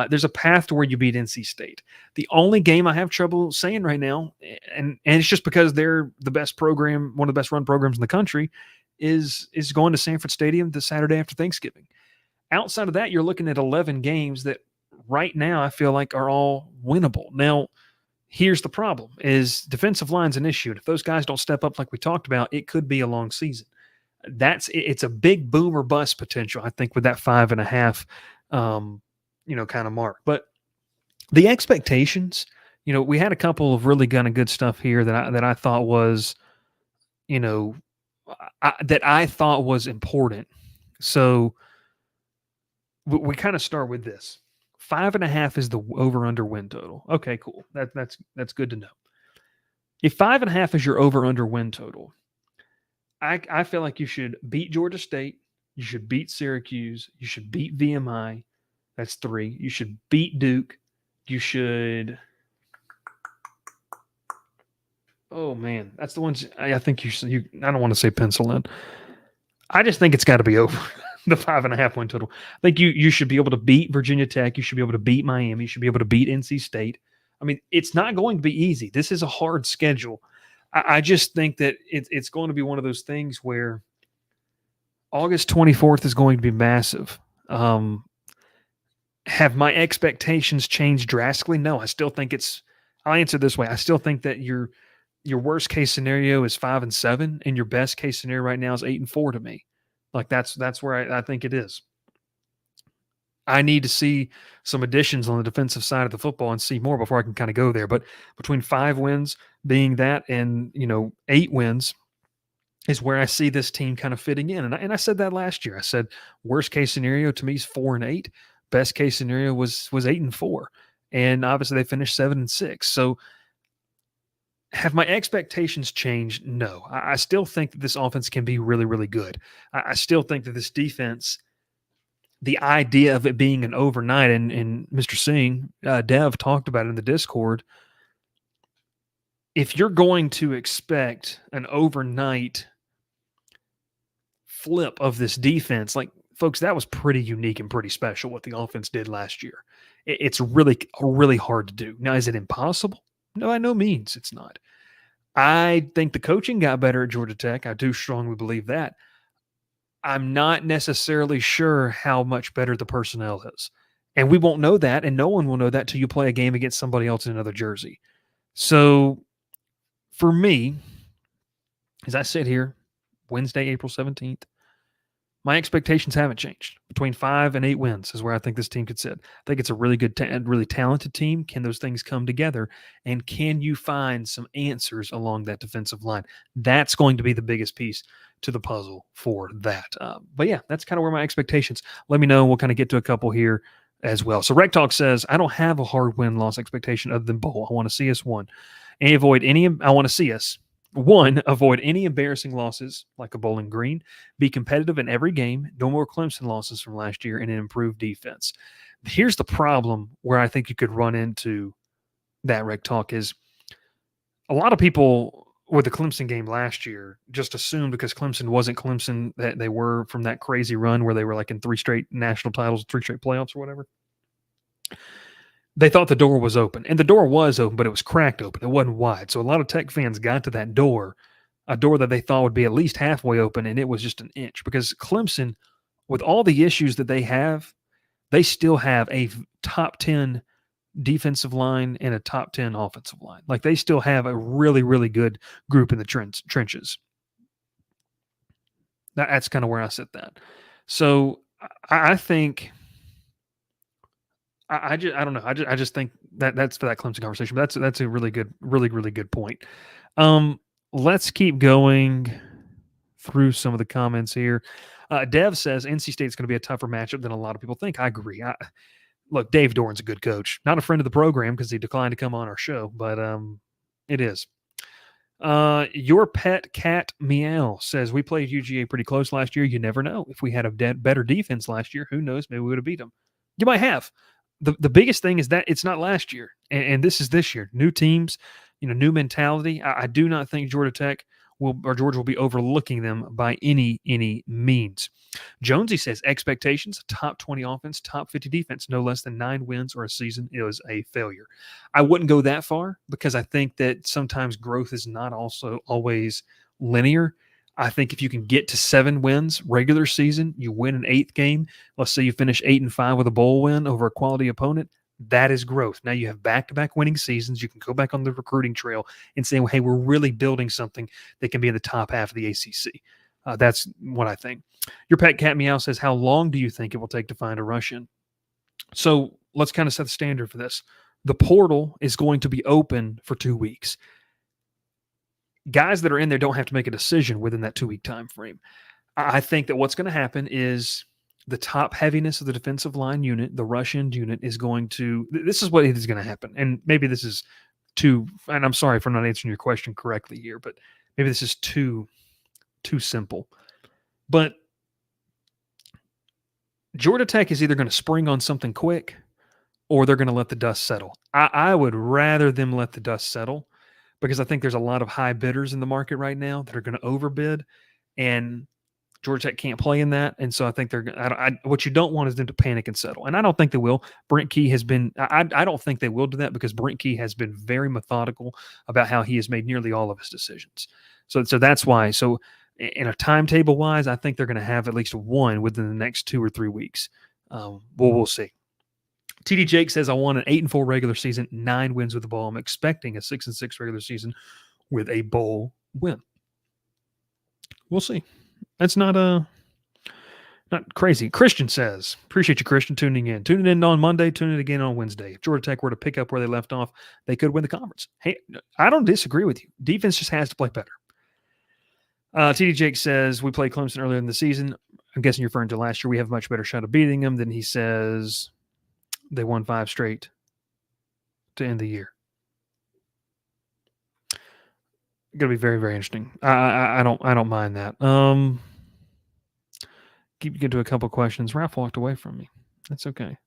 There's a path to where you beat NC State. The only game I have trouble saying right now, and it's just because they're the best program, one of the best run programs in the country, is going to Sanford Stadium the Saturday after Thanksgiving. Outside of that, you're looking at 11 games that right now I feel like are all winnable. Now, here's the problem: is defensive line's an issue. And if those guys don't step up like we talked about, it could be a long season. It's a big boom or bust potential, I think, with that 5.5. Kind of mark. But the expectations, we had a couple of really kind of good stuff here that I thought was, that I thought was important. So we kind of start with this. 5.5 is the over/under win total. Okay, cool. That's good to know. If 5.5 is your over/under win total, I feel like you should beat Georgia State. You should beat Syracuse. You should beat VMI. That's 3. You should beat Duke. You should. Oh man, that's the ones I think you. I don't want to say pencil in. I just think it's got to be over the 5.5 win total. I think you should be able to beat Virginia Tech. You should be able to beat Miami. You should be able to beat NC State. I mean, it's not going to be easy. This is a hard schedule. I just think that it's going to be one of those things where August 24th is going to be massive. Have my expectations changed drastically? No, I still think I'll answer this way. I still think that your worst case scenario is 5-7, and your best case scenario right now is 8-4 to me. Like that's where I think it is. I need to see some additions on the defensive side of the football and see more before I can kind of go there. But between 5 wins being that and 8 wins is where I see this team kind of fitting in. And I said that last year. I said worst case scenario to me is 4-8. Best case scenario was 8-4, and obviously they finished 7-6. So, have my expectations changed? No. I still think that this offense can be really, really good. I still think that this defense, the idea of it being an overnight, and Mr. Singh, Dev talked about it in the Discord. If you're going to expect an overnight flip of this defense, like, folks, that was pretty unique and pretty special what the offense did last year. It's really, really hard to do. Now, is it impossible? No, by no means it's not. I think the coaching got better at Georgia Tech. I do strongly believe that. I'm not necessarily sure how much better the personnel is. And we won't know that, and no one will know that till you play a game against somebody else in another jersey. So for me, as I sit here, Wednesday, April 17th, my expectations haven't changed. Between 5 and 8 wins is where I think this team could sit. I think it's a really good, really talented team. Can those things come together? And can you find some answers along that defensive line? That's going to be the biggest piece to the puzzle for that. But yeah, that's kind of where my expectations. Let me know. We'll kind of get to a couple here as well. So Rec Talk says, I don't have a hard win-loss expectation other than bowl. I want to see us one. And avoid any. I want to see us one, avoid any embarrassing losses like a Bowling Green, be competitive in every game, no more Clemson losses from last year, and an improved defense. Here's the problem where I think you could run into that, Rec Talk, is a lot of people with the Clemson game last year just assumed because Clemson wasn't Clemson that they were from that crazy run where they were like in 3 straight national titles, 3 straight playoffs or whatever. They thought the door was open, and the door was open, but it was cracked open. It wasn't wide. So a lot of Tech fans got to that door, a door that they thought would be at least halfway open, and it was just an inch because Clemson, with all the issues that they still have a top 10 defensive line and a top 10 offensive line. Like they still have a really, really good group in the trenches. That's kind of where I sit that. So I think – I don't know. I just think that's for that Clemson conversation. But that's a really good point. Let's keep going through some of the comments here. Dev says NC State's going to be a tougher matchup than a lot of people think. I agree. Look, Dave Doran's a good coach. Not a friend of the program because he declined to come on our show, but it is. Your pet cat meow says we played UGA pretty close last year. You never know. If we had a better defense last year, who knows? Maybe we would have beat them. You might have. The biggest thing is that it's not last year, and this is this year. New teams, new mentality. I do not think Georgia will be overlooking them by any means. Jonesy says expectations: top 20 offense, top 50 defense, no less than 9 wins or a season is a failure. I wouldn't go that far because I think that sometimes growth is not also always linear. I think if you can get to 7 wins regular season, you win an 8th game. Let's say you finish 8-5 with a bowl win over a quality opponent. That is growth. Now you have back-to-back winning seasons. You can go back on the recruiting trail and say, well, hey, we're really building something that can be in the top half of the ACC. That's what I think. Your pet cat meow says, how long do you think it will take to find a Russian? So let's kind of set the standard for this. The portal is going to be open for 2 weeks. Guys that are in there don't have to make a decision within that 2-week time frame. I think that what's going to happen is the top heaviness of the defensive line unit, the rush end unit, is going to – this is what is going to happen. And maybe this is too – and I'm sorry for not answering your question correctly here, but maybe this is too simple. But Georgia Tech is either going to spring on something quick or they're going to let the dust settle. I would rather them let the dust settle because I think there's a lot of high bidders in the market right now that are going to overbid, and Georgia Tech can't play in that. And so I think what you don't want is them to panic and settle. And I don't think they will. Brent Key has been I don't think they will do that because Brent Key has been very methodical about how he has made nearly all of his decisions. So that's why. So in a timetable wise, I think they're going to have at least one within the next 2 or 3 weeks. We'll see. TD Jake says, I want an 8-4 regular season, 9 wins with the ball. I'm expecting a 6-6 regular season with a bowl win. We'll see. That's not crazy. Christian says, appreciate you, Christian, tuning in. Tune in on Monday, tune in again on Wednesday. If Georgia Tech were to pick up where they left off, they could win the conference. Hey, I don't disagree with you. Defense just has to play better. TD Jake says, we played Clemson earlier in the season. I'm guessing you're referring to last year. We have a much better shot of beating them. Then he says they won 5 straight to end the year. Going to be very, very interesting. I don't mind that. Keep getting to a couple questions. Ralph walked away from me. That's okay.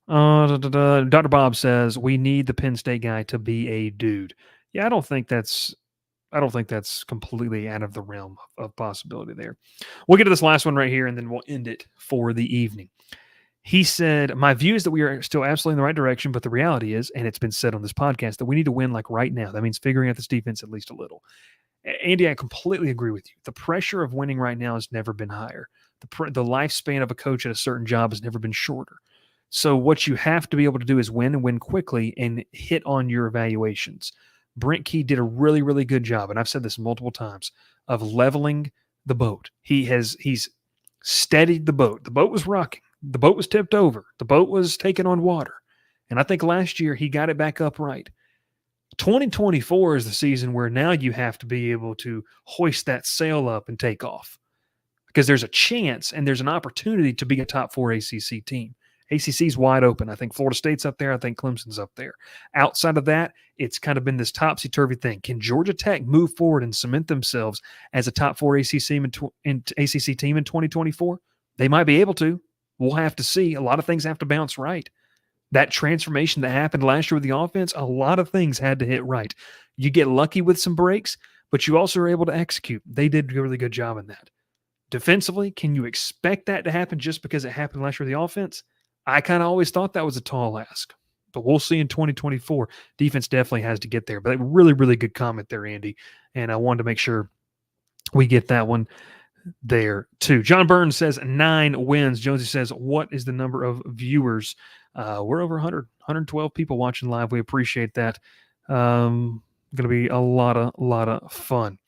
Dr. Bob says we need the Penn State guy to be a dude. Yeah, I don't think that's completely out of the realm of possibility there. We'll get to this last one right here, and then we'll end it for the evening. He said, my view is that we are still absolutely in the right direction, but the reality is, and it's been said on this podcast, that we need to win like right now. That means figuring out this defense at least a little. Andy, I completely agree with you. The pressure of winning right now has never been higher. The lifespan of a coach at a certain job has never been shorter. So what you have to be able to do is win and win quickly and hit on your evaluations. Brent Key did a really, really good job, and I've said this multiple times, of leveling the boat. He's steadied the boat. The boat was rocking. The boat was tipped over. The boat was taking on water. And I think last year he got it back up right. 2024 is the season where now you have to be able to hoist that sail up and take off, because there's a chance and there's an opportunity to be a top 4 ACC team. ACC's wide open. I think Florida State's up there. I think Clemson's up there. Outside of that, it's kind of been this topsy-turvy thing. Can Georgia Tech move forward and cement themselves as a top 4 ACC team in 2024? They might be able to. We'll have to see. A lot of things have to bounce right. That transformation that happened last year with the offense, a lot of things had to hit right. You get lucky with some breaks, but you also are able to execute. They did a really good job in that. Defensively, can you expect that to happen just because it happened last year with the offense? I kind of always thought that was a tall ask, but we'll see in 2024. Defense definitely has to get there. But really, really good comment there, Andy. And I wanted to make sure we get that one there too. John Burns says 9 wins. Jonesy says, what is the number of viewers? We're over 112 people watching live. We appreciate that. Going to be a lot of fun.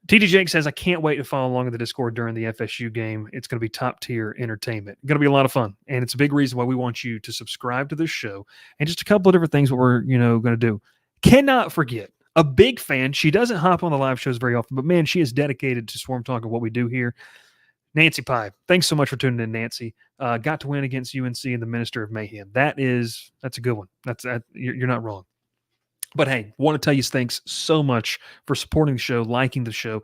TD Jake says, I can't wait to follow along in the Discord during the FSU game. It's going to be top tier entertainment. Going to be a lot of fun. And it's a big reason why we want you to subscribe to this show, and just a couple of different things that we're, going to do. Cannot forget a big fan. She doesn't hop on the live shows very often, but man, she is dedicated to Swarm Talk and what we do here. Nancy Pye, thanks so much for tuning in, Nancy. Got to win against UNC and the Minister of Mayhem. That's a good one. You're not wrong. But hey, want to tell you thanks so much for supporting the show, liking the show.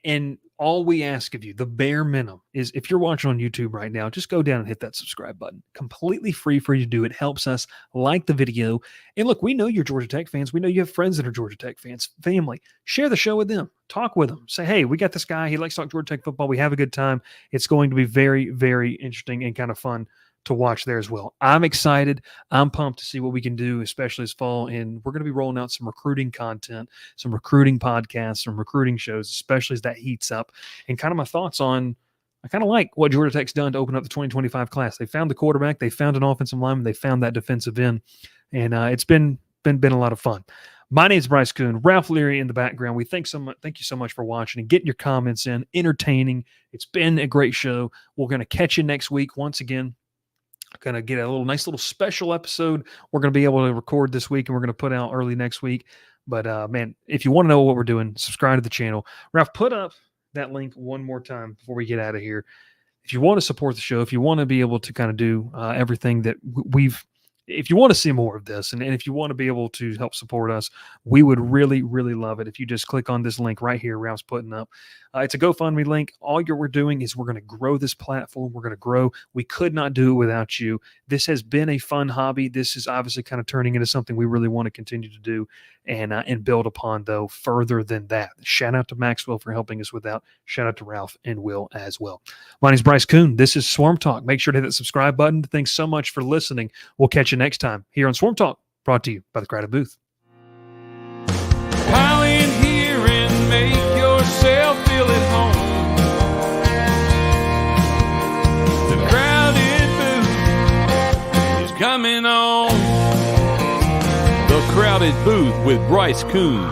And all we ask of you, the bare minimum, is if you're watching on YouTube right now, just go down and hit that subscribe button. Completely free for you to do. It helps us. Like the video. And look, we know you're Georgia Tech fans. We know you have friends that are Georgia Tech fans, family. Share the show with them. Talk with them. Say, hey, we got this guy. He likes to talk Georgia Tech football. We have a good time. It's going to be very, very interesting and kind of fun to watch there as well. I'm excited. I'm pumped to see what we can do, especially this fall. And we're going to be rolling out some recruiting content, some recruiting podcasts, some recruiting shows, especially as that heats up. And kind of my thoughts on, I kind of like what Georgia Tech's done to open up the 2025 class. They found the quarterback. They found an offensive lineman. They found that defensive end. And it's been a lot of fun. My name is Bryce Koon. Ralph Leary in the background. Thank you so much for watching and getting your comments in. Entertaining. It's been a great show. We're going to catch you next week once again. Going to get a nice little special episode we're going to be able to record this week, and we're going to put out early next week. But man, if you want to know what we're doing, subscribe to the channel. Ralph, put up that link one more time before we get out of here. If you want to support the show, if you want to be able to kind of do everything that if you want to see more of this, and if you want to be able to help support us, we would really, really love it if you just click on this link right here Ralph's putting up. It's a GoFundMe link. All we're doing is we're going to grow this platform. We're going to grow. We could not do it without you. This has been a fun hobby. This is obviously kind of turning into something we really want to continue to do and build upon, though, further than that. Shout out to Maxwell for helping us with that. Shout out to Ralph and Will as well. My name is Bryce Koon. This is Swarm Talk. Make sure to hit that subscribe button. Thanks so much for listening. We'll catch you next time here on Swarm Talk, brought to you by the Crowded Booth. Pile in here and make yourself feel at home. The Crowded Booth is coming on. The Crowded Booth with Bryce Koon.